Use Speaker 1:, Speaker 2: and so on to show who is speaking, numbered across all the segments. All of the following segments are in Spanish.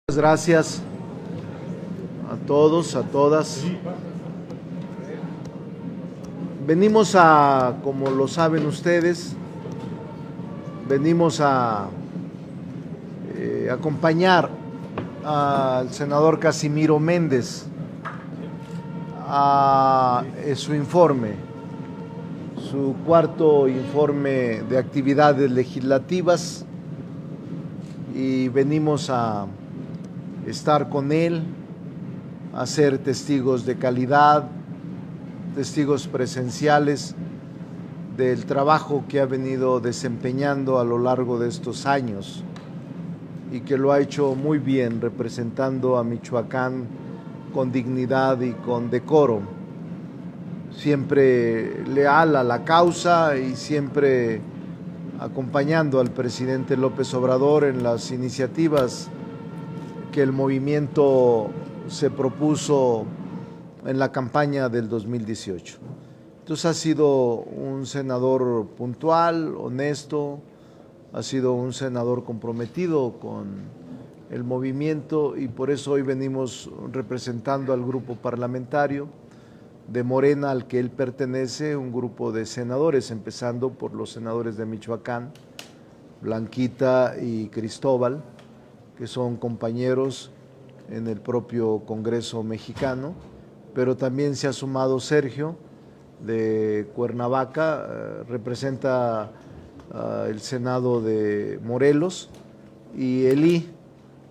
Speaker 1: Muchas gracias a todos, a todas. Venimos como lo saben ustedes, venimos a acompañar al senador Casimiro Méndez a su informe, su cuarto informe de actividades legislativas, y venimos a estar con él, a ser testigos de calidad, testigos presenciales del trabajo que ha venido desempeñando a lo largo de estos años y que lo ha hecho muy bien, representando a Michoacán con dignidad y con decoro, siempre leal a la causa y siempre acompañando al presidente López Obrador en las iniciativas que el movimiento se propuso en la campaña del 2018. Entonces ha sido un senador puntual, honesto, ha sido un senador comprometido con el movimiento, y por eso hoy venimos representando al grupo parlamentario de Morena al que él pertenece, un grupo de senadores, empezando por los senadores de Michoacán, Blanquita y Cristóbal, que son compañeros en el propio Congreso mexicano, pero también se ha sumado Sergio de Cuernavaca, representa el Senado de Morelos, y Elí,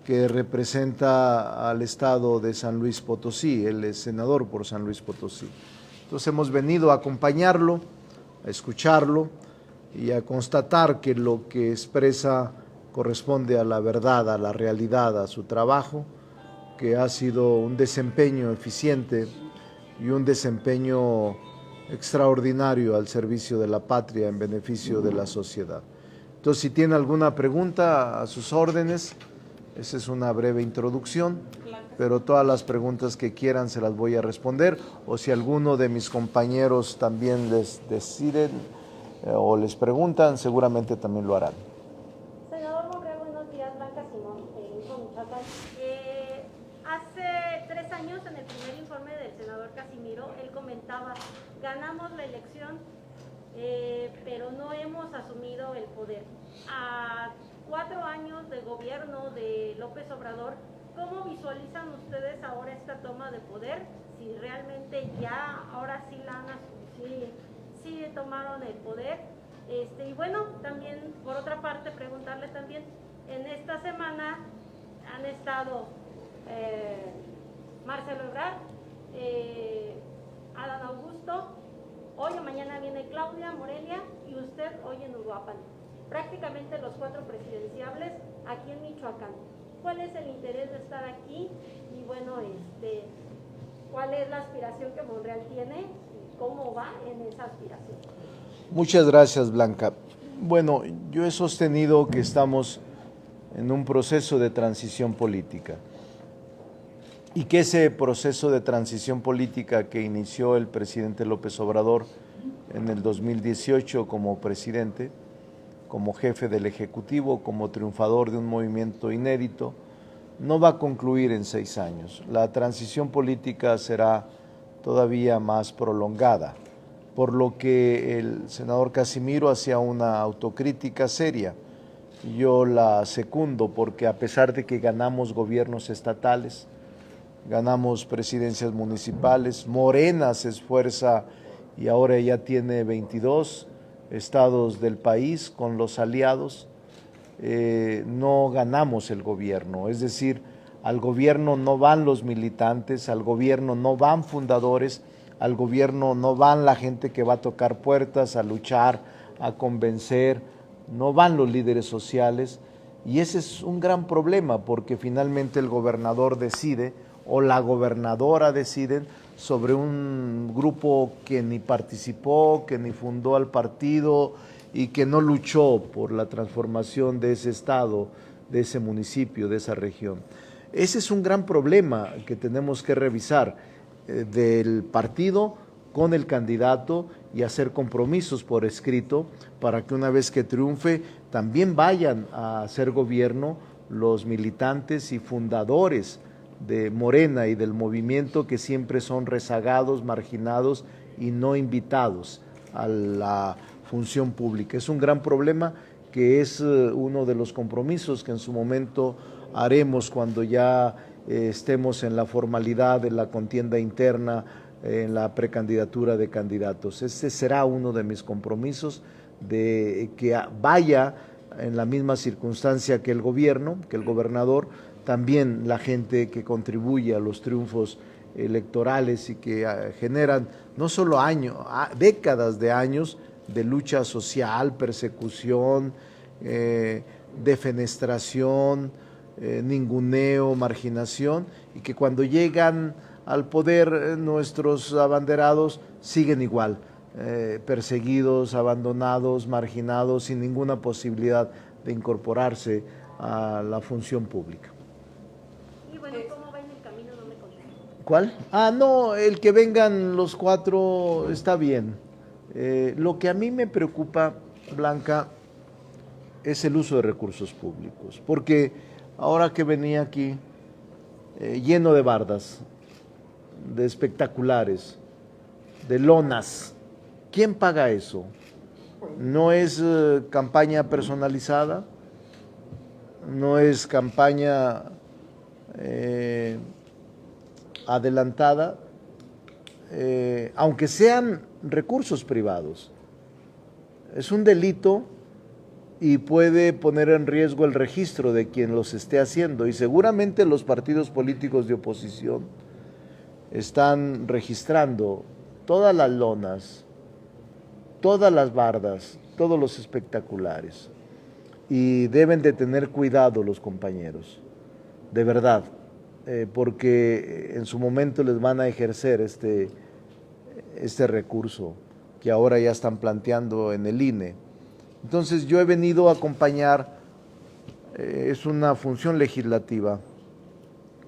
Speaker 1: que representa al estado de San Luis Potosí, él es senador por San Luis Potosí. Entonces hemos venido a acompañarlo, a escucharlo y a constatar que lo que expresa corresponde a la verdad, a la realidad, a su trabajo, que ha sido un desempeño eficiente y un desempeño extraordinario al servicio de la patria, en beneficio de la sociedad. Entonces, si tiene alguna pregunta, a sus órdenes. Esa es una breve introducción, pero todas las preguntas que quieran se las voy a responder, o si alguno de mis compañeros también les deciden o les preguntan, seguramente también lo harán.
Speaker 2: Buenos días, Blanca Simón, Michoacán. Hace 3 años, en el primer informe del senador Casimiro, él comentaba: ganamos la elección, pero no hemos asumido el poder. A 4 años de gobierno de López Obrador, ¿cómo visualizan ustedes ahora esta toma de poder? Si realmente ya, ahora sí sí tomaron el poder. Y bueno, también, por otra parte, preguntarle también, en esta semana han estado Marcelo Ebrard, Adán Augusto, hoy o mañana viene Claudia Morelia y usted hoy en Uruapan. Prácticamente los 4 presidenciables aquí en Michoacán. ¿Cuál es el interés de estar aquí? Y bueno, ¿cuál es la aspiración que Monreal tiene y cómo va en esa aspiración?
Speaker 1: Muchas gracias, Blanca. Bueno, yo he sostenido que estamos en un proceso de transición política y que ese proceso de transición política que inició el presidente López Obrador en el 2018 como presidente, como jefe del Ejecutivo, como triunfador de un movimiento inédito, no va a concluir en 6 años. La transición política será todavía más prolongada, por lo que el senador Casimiro hacía una autocrítica seria. Yo la secundo, porque a pesar de que ganamos gobiernos estatales, ganamos presidencias municipales, Morena se esfuerza y ahora ya tiene 22 estados del país con los aliados, no ganamos el gobierno. Es decir, al gobierno no van los militantes, al gobierno no van fundadores, al gobierno no van la gente que va a tocar puertas, a luchar, a convencer, no van los líderes sociales, y ese es un gran problema, porque finalmente el gobernador decide o la gobernadora deciden sobre un grupo que ni participó, que ni fundó al partido y que no luchó por la transformación de ese estado, de ese municipio, de esa región. Ese es un gran problema que tenemos que revisar del partido con el candidato y hacer compromisos por escrito para que una vez que triunfe también vayan a hacer gobierno los militantes y fundadores de Morena y del movimiento, que siempre son rezagados, marginados y no invitados a la función pública. Es un gran problema que es uno de los compromisos que en su momento haremos cuando ya estemos en la formalidad de la contienda interna, en la precandidatura de candidatos. Ese será uno de mis compromisos, de que vaya en la misma circunstancia que el gobierno, que el gobernador, también la gente que contribuye a los triunfos electorales y que generan no solo años, décadas de años de lucha social, persecución, defenestración, ninguneo, marginación, y que cuando llegan al poder nuestros abanderados siguen igual, perseguidos, abandonados, marginados, sin ninguna posibilidad de incorporarse a la función pública.
Speaker 2: Y bueno, ¿cómo va en el camino? No me contó.
Speaker 1: ¿Cuál? Ah, no, el que vengan los 4 está bien. Lo que a mí me preocupa, Blanca, es el uso de recursos públicos, porque ahora que venía aquí lleno de bardas, de espectaculares, de lonas, ¿quién paga eso? ¿No es campaña personalizada? ¿No es campaña adelantada? Aunque sean recursos privados, es un delito y puede poner en riesgo el registro de quien los esté haciendo, y seguramente los partidos políticos de oposición están registrando todas las lonas, todas las bardas, todos los espectaculares, y deben de tener cuidado los compañeros, de verdad, porque en su momento les van a ejercer este recurso que ahora ya están planteando en el INE. Entonces yo he venido a acompañar, es una función legislativa,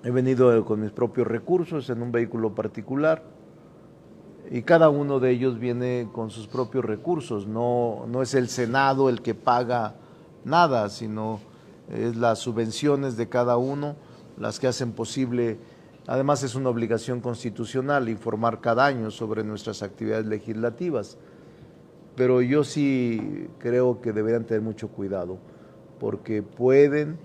Speaker 1: he venido con mis propios recursos en un vehículo particular, y cada uno de ellos viene con sus propios recursos, no es el Senado el que paga nada, sino es las subvenciones de cada uno las que hacen posible. Además es una obligación constitucional informar cada año sobre nuestras actividades legislativas, pero yo sí creo que deberían tener mucho cuidado, porque pueden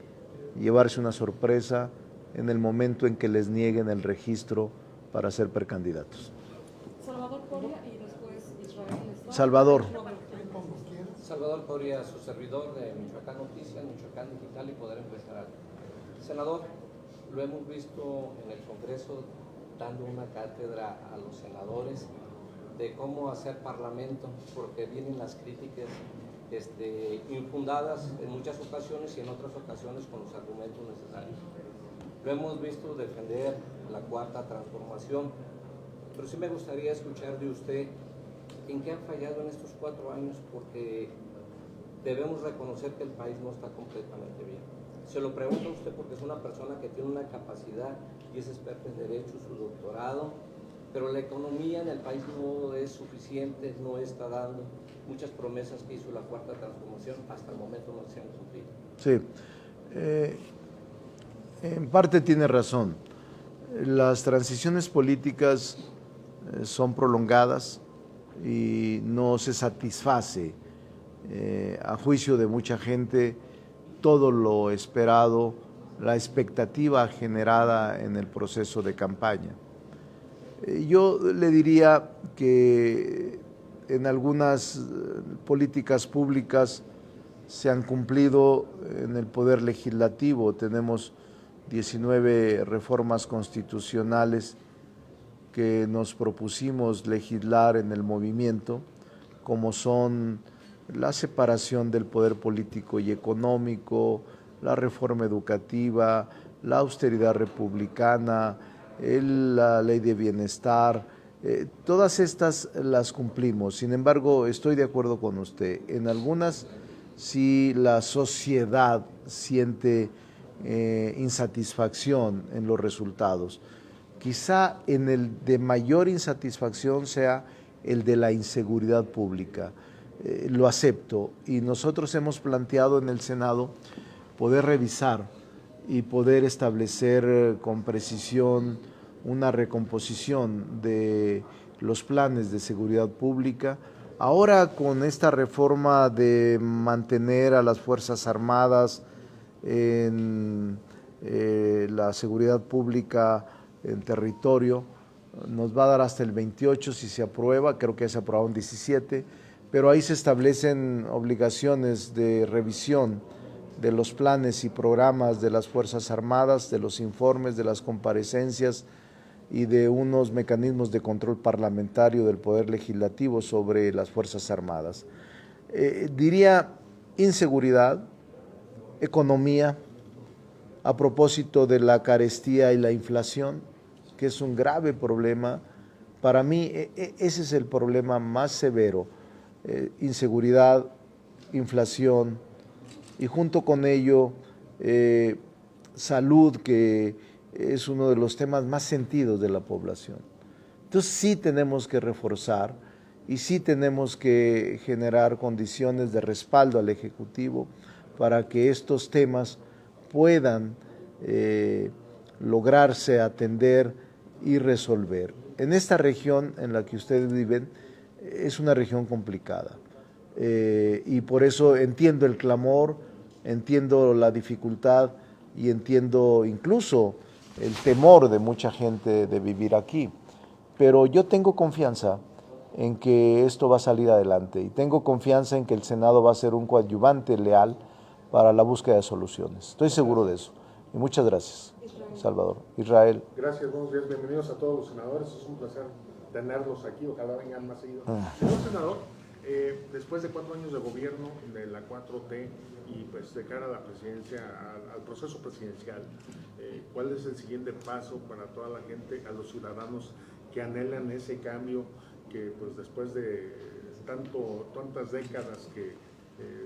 Speaker 1: llevarse una sorpresa en el momento en que les nieguen el registro para ser precandidatos.
Speaker 3: Salvador Coria y después Israel Estrada.
Speaker 1: Salvador.
Speaker 4: Salvador Coria, su servidor de Michoacán Noticias, Michoacán Digital y Poder Empresarial. Senador, lo hemos visto en el Congreso dando una cátedra a los senadores de cómo hacer parlamento, porque vienen las críticas infundadas en muchas ocasiones y en otras ocasiones con los argumentos necesarios. Lo hemos visto defender la cuarta transformación, pero sí me gustaría escuchar de usted en qué han fallado en estos 4 años, porque debemos reconocer que el país no está completamente bien. Se lo pregunto a usted porque es una persona que tiene una capacidad y es experta en Derecho, su doctorado, pero la economía en el país no es suficiente, no está dando. Muchas promesas que hizo la cuarta transformación hasta el momento no se han cumplido.
Speaker 1: Sí, en parte tiene razón. Las transiciones políticas son prolongadas y no se satisface, a juicio de mucha gente, todo lo esperado, la expectativa generada en el proceso de campaña. Yo le diría que en algunas políticas públicas se han cumplido en el Poder Legislativo. Tenemos 19 reformas constitucionales que nos propusimos legislar en el movimiento, como son la separación del poder político y económico, la reforma educativa, la austeridad republicana, la ley de bienestar. Todas estas las cumplimos. Sin embargo, estoy de acuerdo con usted. En algunas sí la sociedad siente insatisfacción en los resultados. Quizá en el de mayor insatisfacción sea el de la inseguridad pública. Lo acepto, y nosotros hemos planteado en el Senado poder revisar y poder establecer con precisión una recomposición de los planes de seguridad pública. Ahora con esta reforma de mantener a las Fuerzas Armadas en la seguridad pública en territorio, nos va a dar hasta el 28 si se aprueba, creo que ya se aprobó en 17, pero ahí se establecen obligaciones de revisión de los planes y programas de las Fuerzas Armadas, de los informes, de las comparecencias y de unos mecanismos de control parlamentario del Poder Legislativo sobre las Fuerzas Armadas. Diría inseguridad, economía, a propósito de la carestía y la inflación, que es un grave problema. Para mí ese es el problema más severo, inseguridad, inflación y junto con ello salud, que es uno de los temas más sentidos de la población. Entonces sí tenemos que reforzar y sí tenemos que generar condiciones de respaldo al Ejecutivo para que estos temas puedan lograrse atender y resolver. En esta región en la que ustedes viven es una región complicada y por eso entiendo el clamor, entiendo la dificultad y entiendo incluso el temor de mucha gente de vivir aquí, pero yo tengo confianza en que esto va a salir adelante y tengo confianza en que el Senado va a ser un coadyuvante leal para la búsqueda de soluciones. Estoy seguro de eso. Y muchas gracias, Salvador. Israel.
Speaker 5: Gracias, buenos días, bienvenidos a todos los senadores, es un placer tenerlos aquí, ojalá vengan más seguido. Señor senador, después de 4 años de gobierno de la 4T y pues de cara a la presidencia, al proceso presidencial, ¿cuál es el siguiente paso para toda la gente, a los ciudadanos que anhelan ese cambio que pues después de tantas décadas que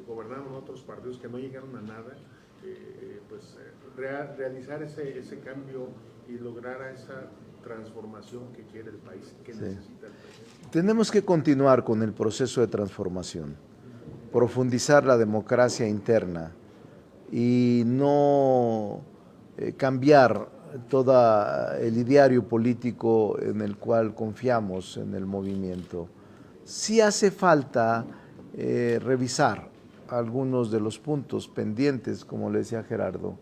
Speaker 5: gobernaron otros partidos que no llegaron a nada, realizar ese cambio y lograr esa transformación que quiere el país, que necesita el país?
Speaker 1: Tenemos que continuar con el proceso de transformación, profundizar la democracia interna y no cambiar todo el ideario político en el cual confiamos en el movimiento. Sí hace falta revisar algunos de los puntos pendientes, como le decía Gerardo,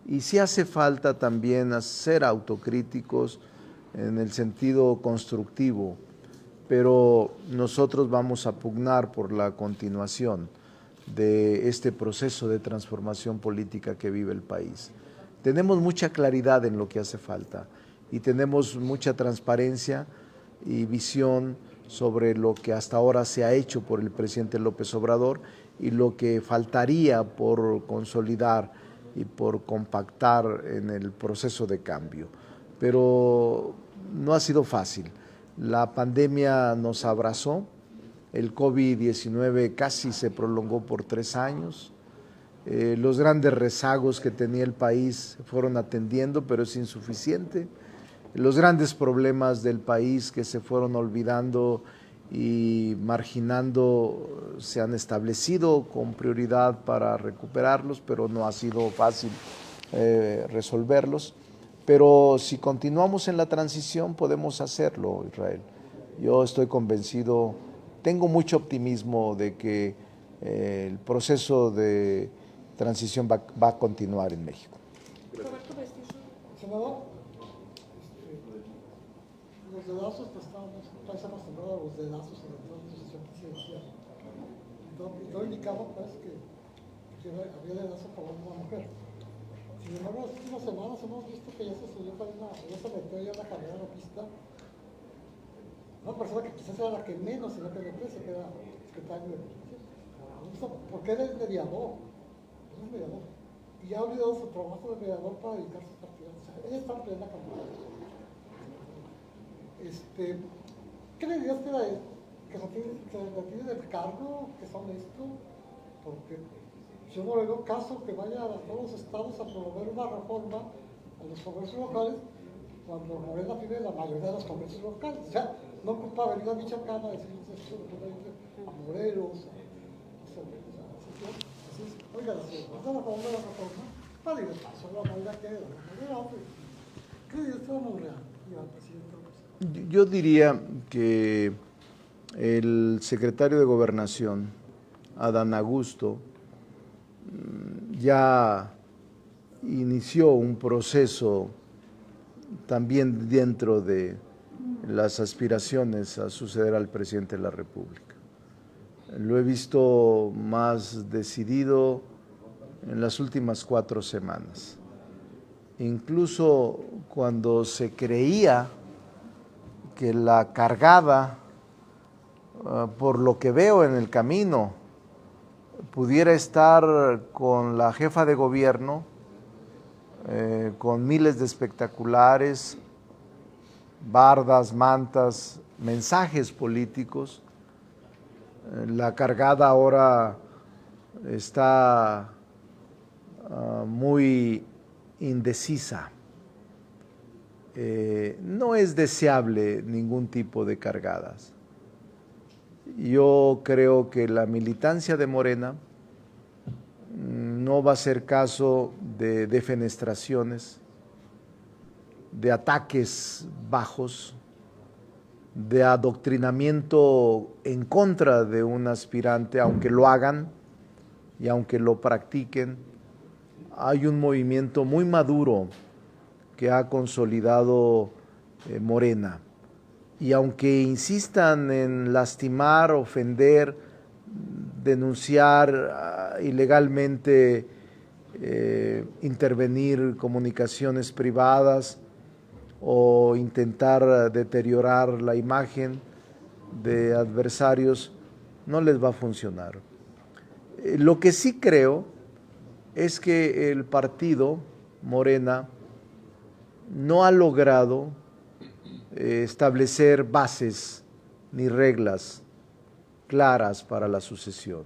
Speaker 1: y sí hace falta también ser autocríticos en el sentido constructivo, pero nosotros vamos a pugnar por la continuación de este proceso de transformación política que vive el país. Tenemos mucha claridad en lo que hace falta y tenemos mucha transparencia y visión sobre lo que hasta ahora se ha hecho por el presidente López Obrador y lo que faltaría por consolidar y por compactar en el proceso de cambio. Pero no ha sido fácil. La pandemia nos abrazó, el COVID-19 casi se prolongó por 3 años, los grandes rezagos que tenía el país se fueron atendiendo, pero es insuficiente. Los grandes problemas del país que se fueron olvidando y marginando se han establecido con prioridad para recuperarlos, pero no ha sido fácil resolverlos. Pero si continuamos en la transición podemos hacerlo, Israel. Yo estoy convencido, tengo mucho optimismo de que el proceso de transición va a continuar en México.
Speaker 3: Roberto Mestizo.
Speaker 6: Senador, los dedazos que estamos acostumbrados a los dedazos en la transición presidencial. No indicaba pues que había dedazo para una mujer. Sin embargo, en las últimas semanas hemos visto que ya se subió ya se metió ya una carrera en la pista. Una persona que quizás era la que menos en la PNP se queda secretario de Presidencia. ¿Por qué eres mediador? Es un mediador. Y ha olvidado su trabajo de mediador para dedicarse a partidos. O sea, ella está en plena campaña. ¿Qué le dirías que se retire del cargo, que sea honesto? Porque yo no le veo caso que vaya a todos los estados a promover una reforma a los comercios locales cuando Morena tiene la mayoría de los comercios locales. O sea, no ocupa venir a Michoacán a decir a Morelos, oiga, ¿están a favor de la reforma? Para ir pasó la maldad que era, ¿qué dice usted a Monreal y al presidente López?
Speaker 1: Yo diría que el secretario de Gobernación, Adán Augusto, ya inició un proceso también dentro de las aspiraciones a suceder al presidente de la República. Lo he visto más decidido en las últimas 4 semanas. Incluso cuando se creía que la cargada, por lo que veo en el camino, pudiera estar con la jefa de gobierno, con miles de espectaculares, bardas, mantas, mensajes políticos. La cargada ahora está muy indecisa. No es deseable ningún tipo de cargadas. Yo creo que la militancia de Morena no va a hacer caso de defenestraciones, de ataques bajos, de adoctrinamiento en contra de un aspirante, aunque lo hagan y aunque lo practiquen. Hay un movimiento muy maduro que ha consolidado Morena. Y aunque insistan en lastimar, ofender, denunciar ilegalmente, intervenir comunicaciones privadas o intentar deteriorar la imagen de adversarios, no les va a funcionar. Lo que sí creo es que el partido Morena no ha logrado establecer bases ni reglas claras para la sucesión.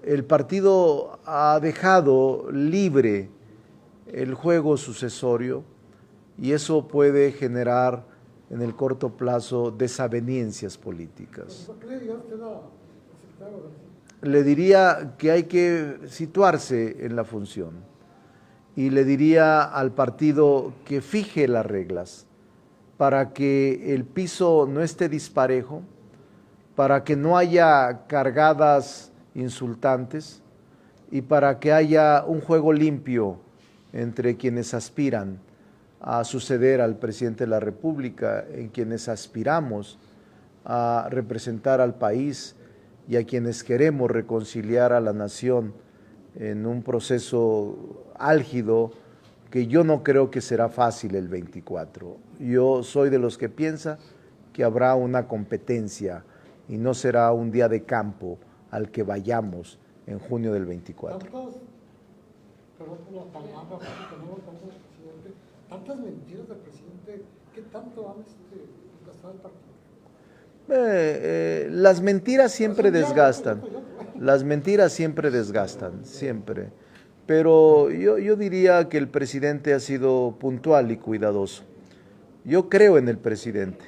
Speaker 1: El partido ha dejado libre el juego sucesorio y eso puede generar en el corto plazo desavenencias políticas.
Speaker 6: ¿Qué le diría usted al secretario García?
Speaker 1: Le diría que hay que situarse en la función y le diría al partido que fije las reglas para que el piso no esté disparejo, para que no haya cargadas insultantes y para que haya un juego limpio entre quienes aspiran a suceder al presidente de la República, en quienes aspiramos a representar al país y a quienes queremos reconciliar a la nación en un proceso álgido que yo no creo que será fácil el 24. Yo soy de los que piensa que habrá una competencia y no será un día de campo al que vayamos en junio del 24.
Speaker 6: Perdón por la palabra, porque no alcanza el presidente, tantas mentiras del presidente, ¿qué tanto han desgastado el partido?
Speaker 1: Las mentiras siempre desgastan, las mentiras siempre desgastan, siempre. Pero yo diría que el presidente ha sido puntual y cuidadoso. Yo creo en el presidente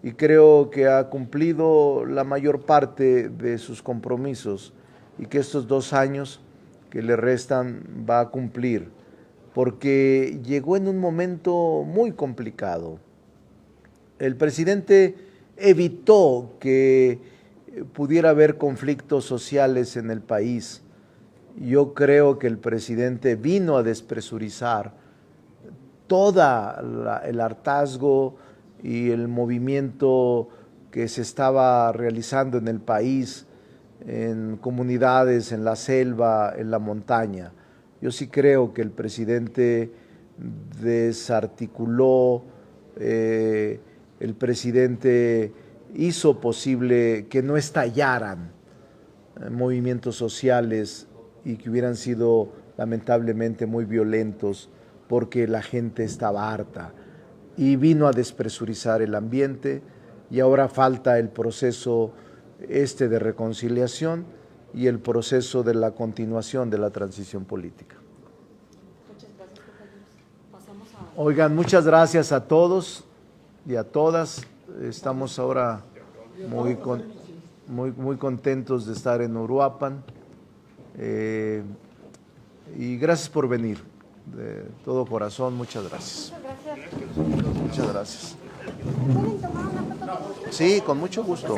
Speaker 1: y creo que ha cumplido la mayor parte de sus compromisos y que estos 2 años que le restan va a cumplir, porque llegó en un momento muy complicado. El presidente evitó que pudiera haber conflictos sociales en el país. Yo creo que el presidente vino a despresurizar todo el hartazgo y el movimiento que se estaba realizando en el país, en comunidades, en la selva, en la montaña. Yo sí creo que el presidente desarticuló, el presidente hizo posible que no estallaran movimientos sociales y que hubieran sido lamentablemente muy violentos porque la gente estaba harta y vino a despresurizar el ambiente y ahora falta el proceso de reconciliación y el proceso de la continuación de la transición política.
Speaker 3: Muchas gracias, compañeros. Pasamos a...
Speaker 1: Oigan, muchas gracias a todos y a todas. Estamos ahora muy contentos de estar en Uruapan. Y gracias por venir, de todo corazón, muchas gracias.
Speaker 2: Muchas gracias.
Speaker 1: Muchas gracias.
Speaker 2: ¿Pueden tomar una foto con usted?
Speaker 1: Sí, con mucho gusto.